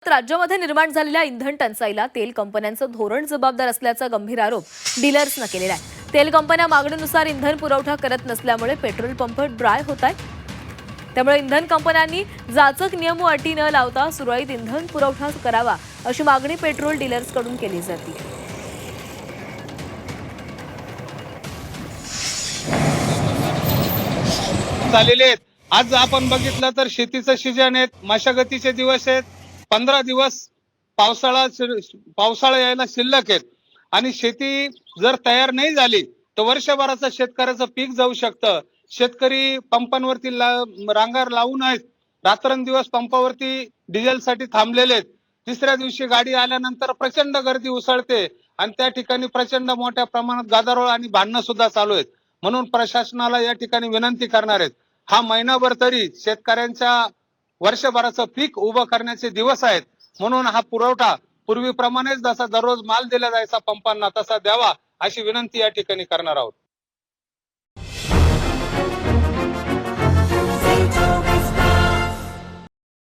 राज्यामध्ये निर्माण झालेल्या इंधन टंचाईला तेल कंपन्यांचं धोरण जबाबदार असल्याचा गंभीर आरोप डीलर्सनं केलेला आहे। तेल कंपन्या मागणीनुसार इंधन पुरवठा करत नसल्यामुळे पेट्रोल पंप ड्राय होत आहेत। त्यामुळे इंधन कंपन्यांनी जाचक नियम व अटी न लावता सुरळीत इंधन पुरवठा करावा अशी मागणी पेट्रोल डीलर्सकडून केली जाते। झालेले आहेत। आज आपण बघितलं तर शेतीचं सीजन आहे, मशागतीचे दिवस आहेत, 15 दिवस पावसाळा यायला शिल्लक आहेत आणि शेती जर तयार नाही झाली तर वर्षभराचं शेतकऱ्याचं पीक जाऊ शकतं। शेतकरी पंपांवरती रांगा लावून आहेत, रात्रंदिवस पंपावरती डिझेलसाठी थांबलेले आहेत। तिसऱ्या दिवशी गाडी आल्यानंतर प्रचंड गर्दी उसळते आणि त्या ठिकाणी प्रचंड मोठ्या प्रमाणात गदारोळ आणि भांडणं सुद्धा चालू आहेत। म्हणून प्रशासनाला या ठिकाणी विनंती करणार आहेत, हा महिनाभर तरी शेतकऱ्यांच्या वर्षभराचं पीक उभं करण्याचे दिवस आहेत। म्हणून हा पुरवठा पूर्वीप्रमाणेच जसा दररोज माल दिला जायचा पंपांना तसा द्यावा अशी विनंती या ठिकाणी करणार आहोत।